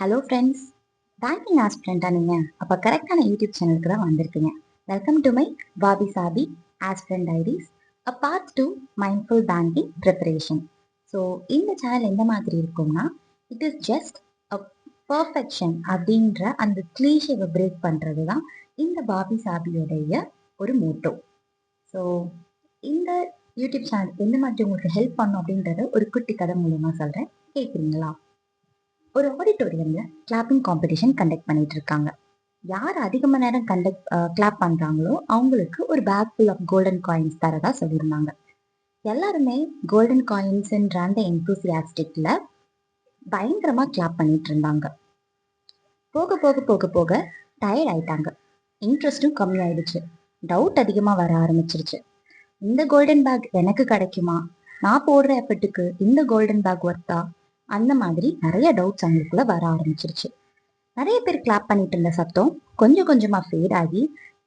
Hello friends, banking ஆஸ்பிரண்டா நீங்கள்? அப்போ கரெக்டான யூடியூப் சேனலுக்கு தான் வந்திருக்கீங்க. Welcome to my Bobby Shafi aspirant diaries, a part 2 mindful banking preparation. So இந்த சேனல் எந்த மாதிரி இருக்கும்னா, it is just a perfection அப்படின்ற அந்த கிளீஷேவை பிரேக் பண்ணுறது தான் இந்த பாபி சாபியோடைய ஒரு மோட்டோ. ஸோ இந்த யூடியூப் சேனல் எந்த மாதிரி உங்களுக்கு ஹெல்ப் பண்ணும் அப்படின்றத ஒரு குட்டி கதை மூலமாக சொல்கிறேன், கேட்குறீங்களா? ஒரு ஆடிட்டோரியம்ல கிளாப்பிங் காம்படிஷன் கண்டக்ட் பண்ணிட்டு இருக்காங்க. யார் அதிக மணி நேரம் கிளாப் பண்றாங்களோ அவங்களுக்கு ஒரு bag full of golden coins தரதா சொல்லியிருந்தாங்க. எல்லாருமே கோல்டன் காயின்ஸ்ன்ற அந்த என்தூசியாஸ்டிக்ல பயங்கரமா கிளாப் பண்ணிட்டு இருந்தாங்க. போக போக போக போக டயர்ட் ஆயிட்டாங்க. இன்ட்ரெஸ்டும் கம்மி ஆயிடுச்சு. டவுட் அதிகமா வர ஆரம்பிச்சிருச்சு. இந்த கோல்டன் பேக் எனக்கு கிடைக்குமா? நான் போடுற எஃபர்ட்டுக்கு இந்த கோல்டன் பேக் ஒர்த்தா? அந்த மாதிரி நிறைய டவுட்ஸ் அவங்களுக்குள்ள வர ஆரம்பிச்சிருச்சு. நிறைய பேர் கிளாப் பண்ணிட்டு இருந்த சத்தம் கொஞ்சம் கொஞ்சமா ஃபேட் ஆகி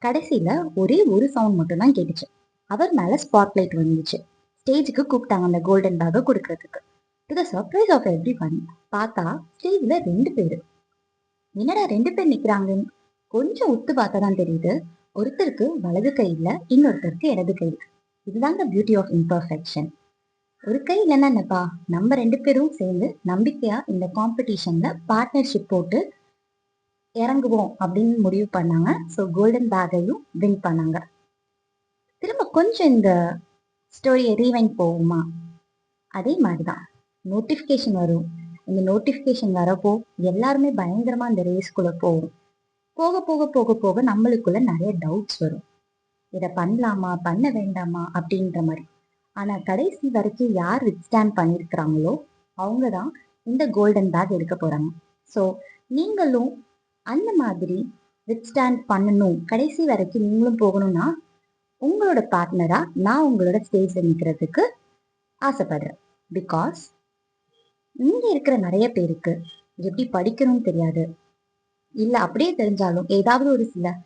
கடைசியில ஒரே ஒரு சவுண்ட் மட்டும் தான் கேட்டுச்சு. அவர் மேல ஸ்பாட்லைட் வந்துச்சு. ஸ்டேஜுக்கு கூப்பிட்டாங்க அந்த கோல்டன் பேக்கை கொடுக்கறதுக்கு. To the surprise of everyone, பார்த்தா ஸ்டேஜ்ல 2 பேரு. என்னடா 2 பேர் நிக்கிறாங்கன்னு கொஞ்சம் உத்து பார்த்தா தான் தெரியுது, ஒருத்தருக்கு வலது கை இல்ல, இன்னொருத்தருக்கு இடது கை. இதுதாங்க பியூட்டி ஆஃப் இம்பர்ஃபெக்ஷன். ஒரு கை இல்லைன்னா என்னப்பா, நம்ம 2 பேரும் சேர்ந்து நம்பிக்கையா இந்த காம்படிஷன்ல பார்ட்னர்ஷிப் போட்டு இறங்குவோம் அப்படின்னு முடிவு பண்ணாங்க. ஸோ கோல்டன் பேக்கையும் வின் பண்ணாங்க. திரும்ப கொஞ்சம் இந்த ஸ்டோரியை ரீவைண்ட் போகுமா, அதே மாதிரிதான் நோட்டிஃபிகேஷன் வரும். இந்த நோட்டிஃபிகேஷன் வரப்போ எல்லாருமே பயங்கரமா அந்த ரேஸ்குள்ள போகும். போக போக போக போக நம்மளுக்குள்ள நிறைய டவுட்ஸ் வரும். இதை பண்ணலாமா பண்ண வேண்டாமா அப்படின்ற மாதிரி. ஆனா கடைசி வரைக்கும் யார் வித்ஸ்டாண்ட் பண்ணியிருக்கிறாங்களோ அவங்க தான் இந்த கோல்டன் பேக் எடுக்க போறாங்க. ஸோ நீங்களும் அந்த மாதிரி வித்ஸ்டாண்ட் பண்ணணும், கடைசி வரைக்கும் நீங்களும் போகணும்னா உங்களோட பார்ட்னரா நான் உங்களோட ஸ்டேஜ்ல நிற்கிறதுக்கு ஆசைப்படுறேன். பிகாஸ் இங்க இருக்கிற நிறைய பேருக்கு எப்படி படிக்கணும்னு தெரியாது, இல்லை அப்படியே தெரிஞ்சாலும் ஏதாவது ஒரு சில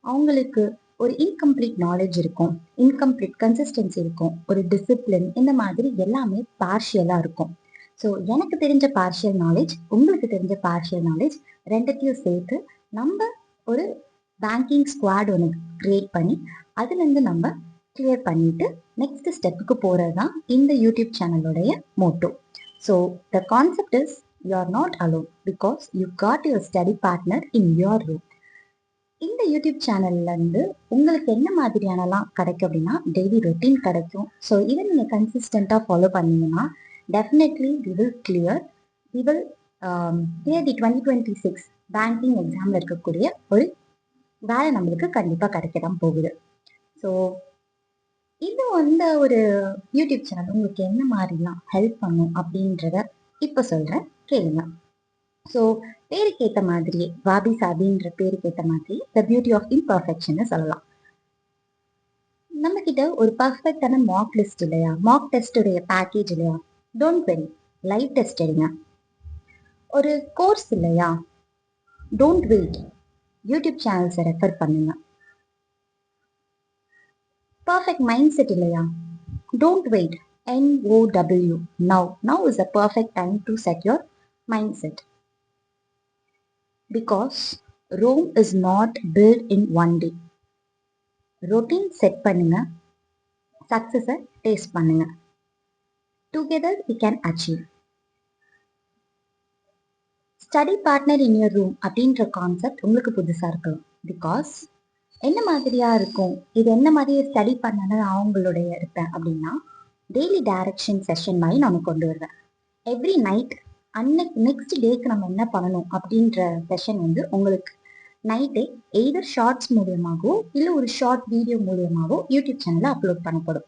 அவங்களுக்கு ஒரு இன்கம்ப்ளீட் நாலேஜ் இருக்கும், இன்கம்ப்ளீட் கன்சிஸ்டன்சி இருக்கும், ஒரு டிசிப்ளின், இந்த மாதிரி எல்லாமே பார்ஷியலா இருக்கும். ஸோ எனக்கு தெரிஞ்ச பார்ஷியல் நாலேஜ், உங்களுக்கு தெரிஞ்ச பார்ஷியல் நாலேஜ், ரெண்டத்தையும் சேர்த்து நம்ம ஒரு பேங்கிங் ஸ்குவாட் ஒன்று கிரியேட் பண்ணி அதுலேருந்து நம்ம கிளியர் பண்ணிட்டு நெக்ஸ்ட் ஸ்டெப்புக்கு போகிறது தான் இந்த யூடியூப் சேனலோடைய motto. So the concept is you are not alone because you got your study partner in your room. இந்த யூடியூப் சேனல்ல இருந்து உங்களுக்கு என்ன மாதிரியானலாம் கிடைக்கும் அப்படின்னா, டெய்லி ரொட்டீன் கிடைக்கும். ஸோ இதை நீங்கள் கன்சிஸ்டண்ட்டாக ஃபாலோ பண்ணீங்கன்னா definitely we will clear the 2026 banking எக்ஸாமில் இருக்கக்கூடிய ஒரு வேலை நம்மளுக்கு கண்டிப்பாக கிடைக்க தான் போகுது. ஸோ இது வந்து ஒரு யூடியூப் சேனல் உங்களுக்கு என்ன மாதிரிலாம் ஹெல்ப் பண்ணும் அப்படின்றத இப்போ சொல்கிறேன், கேளுங்க. ஸோ பேருக்கு ஏற்ற மாதிரியே, வாபி சாபின்ற பேருக்கு ஏற்ற மாதிரி த பியூட்டி ஆஃப் இம்பர்ஃபெக்ஷன் சொல்லலாம். நம்ம கிட்ட ஒரு பர்ஃபெக்டான மார்க் லிஸ்ட் இல்லையா, மார்க் டெஸ்டுடைய பேக்கேஜ் இல்லையா, டோன்ட் வெரி, லைவ் டெஸ்ட் எடுங்க. ஒரு கோர்ஸ் இல்லையா, டோன்ட் வெயிட், யூடியூப் சேனல்ஸை ரெஃபர் பண்ணுங்க. பர்ஃபெக்ட் மைண்ட் செட் இல்லையா, don't wait, NOW, now is the perfect time to set your mindset. Because Rome is not built in one day. Routine set பண்ணுங்க, சக்ஸஸை taste பண்ணுங்க. Together we can achieve. Study partner in your room அப்படின்ற concept உங்களுக்கு புதுசாக இருக்கலாம். Because என்ன மாதிரியா இருக்கும், இது என்ன மாதிரி ஸ்டடி பண்ண அவங்களுடைய இருப்பேன் அப்படின்னா, டெய்லி டைரக்ஷன் செஷன் மாதிரி நான் கொண்டு வருவேன். எவ்ரி நைட் நெக்ஸ்ட் டேக்கு நம்ம என்ன பண்ணணும் அப்படின்ற செஷன் வந்து உங்களுக்கு நைட்டே எய்தர் ஷார்ட்ஸ் மூலியமாகவோ இல்லை ஒரு ஷார்ட் வீடியோ மூலியமாகவோ யூடியூப் சேனலில் அப்லோட் பண்ணப்படும்.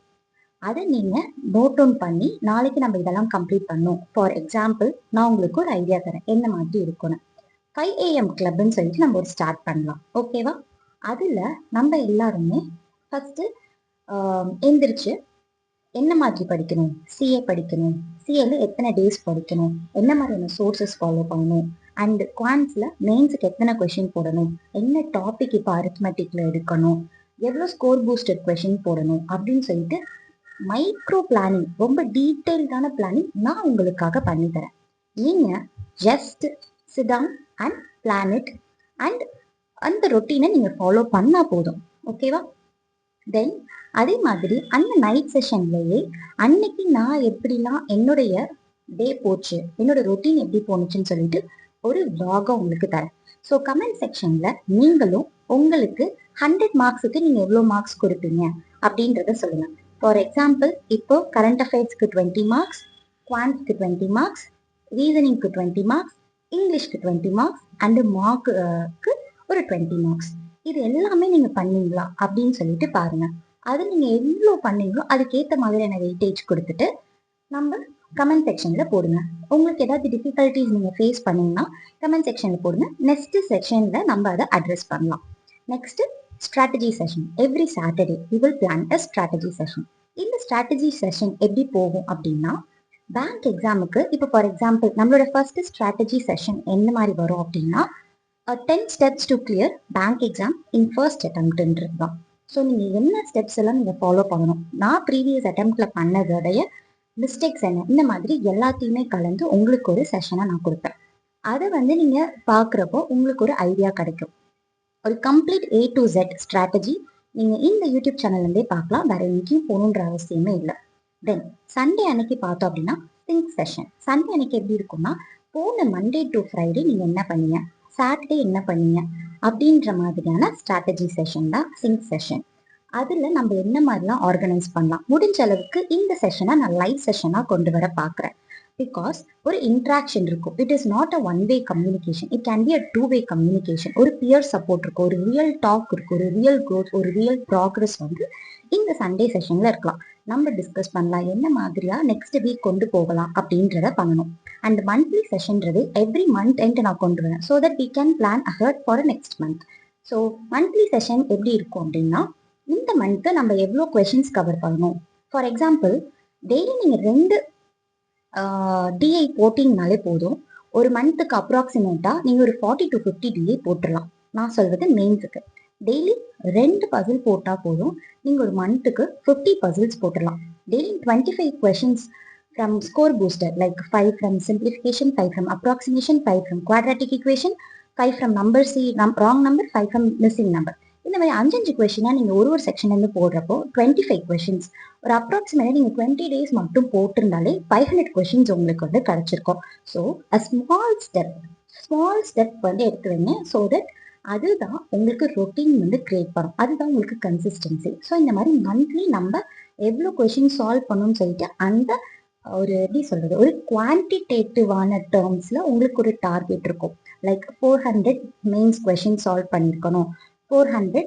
அதை நீங்கள் நோட் டவுன் பண்ணி நாளைக்கு நம்ம இதெல்லாம் கம்ப்ளீட் பண்ணணும். ஃபார் எக்ஸாம்பிள் நான் உங்களுக்கு ஒரு ஐடியா தரேன் என்ன மாதிரி இருக்கும்னு. 5 AM கிளப்னு சொல்லிட்டு நம்ம ஒரு ஸ்டார்ட் பண்ணலாம், ஓகேவா? அதில் நம்ம எல்லாருமே ஃபஸ்ட்டு எந்திரிச்சு என்ன மாதிரி படிக்கணும், சிஏ படிக்கணும், சிஏல எத்தனை டேஸ் படிக்கணும், என்ன மாதிரியான சோர்சஸ் ஃபாலோ பண்ணணும், அண்ட் குவான்ஸில் மெயின்ஸுக்கு எத்தனை கொஷின் போடணும், என்ன டாபிக் இப்போ அரித்மெட்டிக்கில் எடுக்கணும், எவ்வளோ ஸ்கோர் பூஸ்டட் கொஷின் போடணும் அப்படின்னு சொல்லிட்டு மைக்ரோ பிளானிங், ரொம்ப டீட்டெயில்டான பிளானிங் நான் உங்களுக்காக பண்ணித்தரேன். நீங்கள் just sit down and plan it and அந்த ரொட்டீனை நீங்கள் ஃபாலோ பண்ணால் போதும். ஓகேவா? தென் அதே மாதிரி அந்த நைட் செஷன்லேயே அன்னைக்கு நான் எப்படிலாம் என்னுடைய டே போச்சு, என்னோட ரொட்டீன் எப்படி போணுச்சுன்னு சொல்லிட்டு ஒரு vlog-அ உங்களுக்கு தரேன். ஸோ கமெண்ட் செக்ஷனில் நீங்களும் உங்களுக்கு 100 மார்க்ஸுக்கு நீங்கள் எவ்வளோ மார்க்ஸ் கொடுப்பீங்க அப்படின்றத சொல்லுங்கள். ஃபார் எக்ஸாம்பிள், இப்போ கரண்ட் அஃபேர்ஸ்க்கு 20 மார்க்ஸ், குவான்ட்க்கு 20 மார்க்ஸ், ரீசனிங்க்கு 20 மார்க்ஸ், இங்கிலீஷ்க்கு 20 மார்க்ஸ் அண்டு மார்க்கு ஒரு 20 மார்க்ஸ். இது எல்லாமே நீங்கள் பண்ணீங்களா அப்படின்னு சொல்லிட்டு பாருங்க. அது நீங்கள் எவ்வளோ பண்ணீங்களோ அதுக்கேற்ற மாதிரியான வெயிட்டேஜ் கொடுத்துட்டு நம்ம கமெண்ட் செக்ஷனில் போடுங்க. உங்களுக்கு ஏதாவது டிஃபிகல்ட்டிஸ் நீங்கள் ஃபேஸ் பண்ணீங்கன்னா கமெண்ட் செக்ஷனில் போடுங்க. நெக்ஸ்ட் செக்ஷனில் நம்ம அதை அட்ரஸ் பண்ணலாம். Next strategy session. Every Saturday we will plan a strategy session. இந்த ஸ்ட்ராட்டஜி செஷன் எப்படி போகும் அப்படின்னா, பேங்க் எக்ஸாமுக்கு இப்போ ஃபார் எக்ஸாம்பிள் நம்மளோட ஃபர்ஸ்ட் ஸ்ட்ராட்டஜி செஷன் என்ன மாதிரி வரும் அப்படின்னா 10 steps to clear bank exam in first attemptன்றது தான். ஸோ நீங்கள் என்ன ஸ்டெப்ஸ் எல்லாம் நீங்கள் ஃபாலோ பண்ணணும், நான் ப்ரீவியஸ் அட்டெம்ப்ட்ல பண்ணதோடைய மிஸ்டேக்ஸ் என்ன, இந்த மாதிரி எல்லாத்தையுமே கலந்து உங்களுக்கு ஒரு செஷனை நான் கொடுப்பேன். அதை வந்து நீங்கள் பார்க்குறப்போ உங்களுக்கு ஒரு ஐடியா கிடைக்கும். ஒரு complete A to Z strategy நீங்கள் இந்த யூடியூப் சேனல்லேருந்தே பார்க்கலாம். வேற எங்கேயும் போகணுன்ற அவசியமே இல்லை. தென் சண்டே அன்னைக்கு பார்த்தோம் அப்படின்னா சிங்க் செஷன். சண்டே அன்னைக்கு எப்படி இருக்கும்னா, போன மண்டே டு ஃப்ரைடே நீங்கள் என்ன பண்ணீங்க, சாட்டர்டே என்ன பண்ணீங்க அப்படின்ற மாதிரியான ஸ்ட்ராட்டஜி செஷன் தான் சிங்க் செஷன். அதில் நம்ம என்ன மாதிரிலாம் ஆர்கனைஸ் பண்ணலாம், முடிஞ்ச அளவுக்கு இந்த செஷனை நான் லைவ் செஷனாக கொண்டு வர பார்க்குறேன். பிகாஸ் ஒரு இன்ட்ராக்ஷன் இருக்கும். It is not a one way communication, it can be a 2-way communication. ஒரு பியர் சப்போர்ட் இருக்கும், ஒரு ரியல் டாக் இருக்கும், ஒரு ரியல் க்ரோத், ஒரு ரியல் ப்ராக்ரஸ் வந்து இந்த சண்டே செஷனில் இருக்கலாம். நம்ம டிஸ்கஸ் பண்ணலாம் என்ன மாதிரியா நெக்ஸ்ட் வீக் கொண்டு போகலாம் அப்படின்றத பண்ணணும். அண்ட் மந்த்லி செஷன்றது எவ்ரி மந்த் எண்ட் நான் கொண்டு வரேன். So that we can plan ahead for next month. So monthly session எப்படி இருக்கும் அப்படின்னா, இந்த மந்த்து நம்ம எவ்வளோ கொஷின்ஸ் கவர் பண்ணணும். ஃபார் எக்ஸாம்பிள், டெய்லி நீங்கள் 2 டிஐ போட்டிங்கனாலே போதும். ஒரு மந்த்துக்கு அப்ராக்சிமேட்டாக நீங்கள் ஒரு 40 to 50 டிஐ போட்டுடலாம். நான் சொல்வது மெயின்ஸுக்கு டெய்லி 2 பசில் போட்டால் போதும். நீங்கள் ஒரு மந்த்துக்கு 50 பசில்ஸ் போட்டுடலாம். Daily 25 questions from score booster, like 5 from simplification, 5 from approximation, 5 from quadratic equation, 5 from number C wrong number, 5 from missing number. இந்த மாதிரி 5 கொஷினாக நீங்கள் ஒரு செக்ஷன்லேருந்து போடுறப்போ 25 கொஷின்ஸ் ஒரு அப்ராக்சிமேட்டாக நீங்கள் 20 days மட்டும் போட்டிருந்தாலே 500 கொஷின்ஸ் உங்களுக்கு வந்து கிடைச்சிருக்கும். ஸோ அ ஸ்மால் ஸ்டெப் வந்து எடுத்து வைங்க. ஸோ தட் அதுதான் உங்களுக்கு ரொட்டீன் வந்து கிரியேட் பண்ணும், அதுதான் உங்களுக்கு கன்சிஸ்டன்சி. ஸோ இந்த மாதிரி மந்த்லி நம்ம எவ்வளோ கொஷின் சால்வ் பண்ணணும்னு சொல்லிட்டு அந்த ஒரு எப்படி சொல்றது, ஒரு குவான்டிடேட்டிவான டேர்ம்ஸ்ல உங்களுக்கு ஒரு டார்கெட் இருக்கும். லைக் 400 மெயின்ஸ் கொஷின் சால்வ் பண்ணியிருக்கணும், 400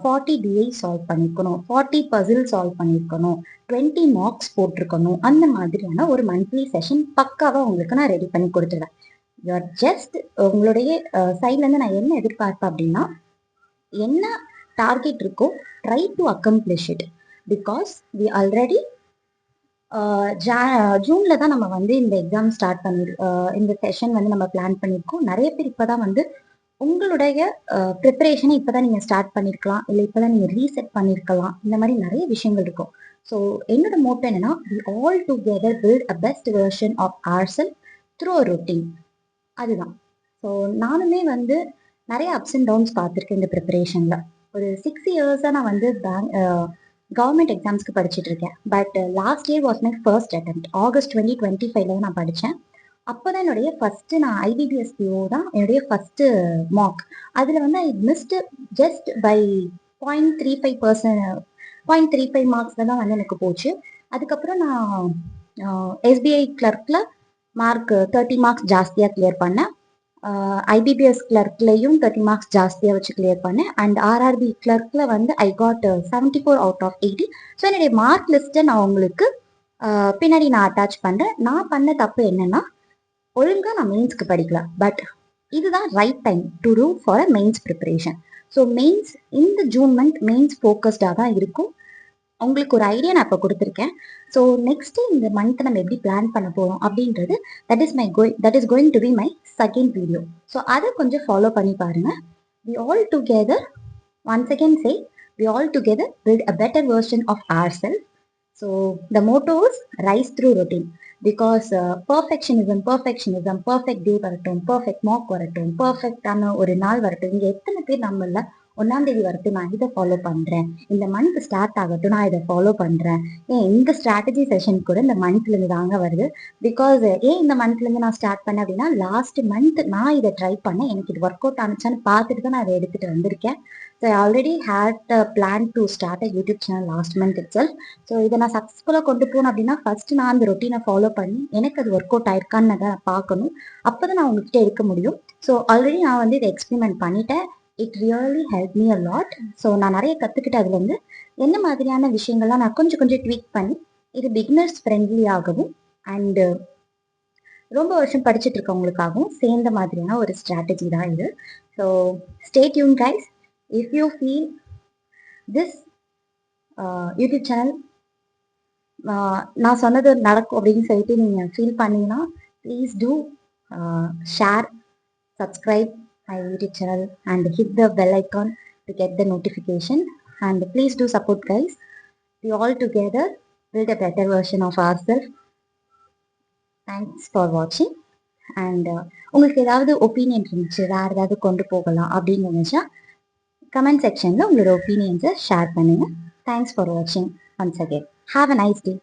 40 டிஐ சால்வ் பண்ணியிருக்கணும், 40 பசில் சால்வ் பண்ணியிருக்கணும், 20 மார்க்ஸ் போட்டிருக்கணும். அந்த மாதிரியான ஒரு மந்த்லி செஷன் பக்காவாக உங்களுக்கு நான் ரெடி பண்ணி கொடுத்துருவேன். யூஆர் ஜஸ்ட் உங்களுடைய சைட்லேருந்து நான் என்ன எதிர்பார்ப்பேன் அப்படின்னா, என்ன டார்கெட் இருக்கோ try to accomplish it. Because we already ஜூன்ல தான் நம்ம வந்து இந்த எக்ஸாம் ஸ்டார்ட் இந்த செஷன் வந்து நம்ம பிளான் பண்ணியிருக்கோம். நிறைய பேர் இப்போதான் வந்து உங்களுடைய ப்ரிப்பரேஷனை இப்போதான் நீங்கள் ஸ்டார்ட் பண்ணியிருக்கலாம், இல்லை இப்போதான் நீங்கள் ரீசெட் பண்ணியிருக்கலாம். இந்த மாதிரி நிறைய விஷயங்கள் இருக்கும். ஸோ என்னோட மோட்டோ என்னன்னா, we all together build a best version of our self through a routine. அதுதான். ஸோ நானுமே வந்து நிறைய அப்ஸ் அண்ட் டவுன்ஸ் பார்த்துருக்கேன் இந்த ப்ரிப்பரேஷனில். ஒரு 6 இயர்ஸாக நான் வந்து கவர்மெண்ட் எக்ஸாம்ஸ்க்கு படிச்சுட்டு இருக்கேன். But last year was my first attempt. August 2025 நான் படித்தேன். அப்போ தான் என்னுடைய ஃபஸ்ட்டு நான் ஐபிபிஎஸ் பிஓ தான் என்னுடைய ஃபஸ்ட்டு மார்க். அதில் வந்து ஐ மிஸ்டு ஜஸ்ட் பை 0.35 மார்க்ஸில் தான் வந்து எனக்கு போச்சு. அதுக்கப்புறம் நான் எஸ்பிஐ கிளர்க்கில் மார்க் 30 மார்க்ஸ் ஜாஸ்தியாக கிளியர் பண்ணேன். ஐபிபிஎஸ் கிளர்க்லையும் 30 மார்க்ஸ் ஜாஸ்தியாக வச்சு கிளியர் பண்ணேன். அண்ட் ஆர்ஆர்பி கிளர்க்கில் வந்து I got 74 out of 80. So என்னுடைய மார்க் லிஸ்ட்டை நான் உங்களுக்கு பின்னாடி நான் அட்டாச் பண்ணுறேன். நான் பண்ண தப்பு என்னன்னா, ஒழுங்காக நான் மெயின்ஸ்க்கு படிக்கல. பட் இதுதான் right time to do for a mains preparation. So mains இந்த ஜூன் மந்த் மெயின்ஸ் ஃபோக்கஸ்டாக தான் இருக்கும். உங்களுக்கு ஒரு ஐடியா நான் இப்போ கொடுத்துருக்கேன். ஸோ நெக்ஸ்ட்டு இந்த மந்த் நம்ம எப்படி பிளான் பண்ண போகிறோம் அப்படின்றது that is going to be my second video. So அதை கொஞ்சம் ஃபாலோ பண்ணி பாருங்கள். We all together, once again say, we all together build a better version of our self. So the motto is rise through routine. Because perfect day வரட்டும், perfect mark வரட்டும், பர்ஃபெக்டான ஒரு நாள் வரட்டும். இங்க எத்தனை பேர் நம்மள 1ஆம் தேதி வரட்டும் நான் இதை ஃபாலோ பண்றேன், இந்த மந்த் ஸ்டார்ட் ஆகட்டும் நான் இதை ஃபாலோ பண்றேன். ஏன் இந்த ஸ்ட்ராட்டஜி செஷன் கூட இந்த மந்த்ல இருந்து தாங்க வருது. பிகாஸ் ஏன் இந்த மந்த்ல இருந்து நான் ஸ்டார்ட் பண்ணேன் அப்படின்னா, லாஸ்ட் மந்த் நான் இதை ட்ரை பண்ணேன், எனக்கு இது ஒர்க் அவுட் ஆனிச்சான்னு பார்த்துட்டு தான் நான் அதை எடுத்துட்டு வந்திருக்கேன். So I already had plan to start a YouTube channel last month itself. ஸோ இதை நான் சக்ஸஸ்ஃபுல்லாக கொண்டு போகணும் அப்படின்னா ஃபர்ஸ்ட் நான் அந்த ரொட்டீனை ஃபாலோ பண்ணி எனக்கு அது ஒர்க் அவுட் ஆயிருக்கான்னு நான் பார்க்கணும். அப்போ தான் நான் உங்ககிட்ட எடுக்க முடியும். ஸோ ஆல்ரெடி நான் வந்து இதை எக்ஸ்பெரிமெண்ட் பண்ணிட்டேன். It really help me a lot. So நான் நிறைய கற்றுக்கிட்டு அதுல இருந்து என்ன மாதிரியான விஷயங்கள்லாம் நான் கொஞ்சம் கொஞ்சம் ட்வீக் பண்ணி இது பிகினர்ஸ் ஃப்ரெண்ட்லி ஆகவும் அண்டு ரொம்ப வருஷம் படிச்சுட்டு இருக்கவங்களுக்காகவும் சேர்ந்த மாதிரியான ஒரு ஸ்ட்ராட்டஜி தான் இது. So stay tune guys. If you feel this YouTube channel நான் சொன்னது நடக்கும் அப்படின்னு சொல்லிட்டு நீங்கள் ஃபீல் பண்ணீங்கன்னா please do share, subscribe my YouTube channel and hit the bell icon to get the notification. And please do support guys. We all together build a better version of ourselves. Thanks for watching. And உங்களுக்கு ஏதாவது opinion இருந்துச்சு, வேறு ஏதாவது கொண்டு போகலாம் அப்படின்னு நினச்சா comment செக்ஷனில் உங்களோட ஒப்பீனியன்ஸை ஷேர் பண்ணுங்கள். தேங்க்ஸ் ஃபார் வாட்சிங் once again. Have a nice day.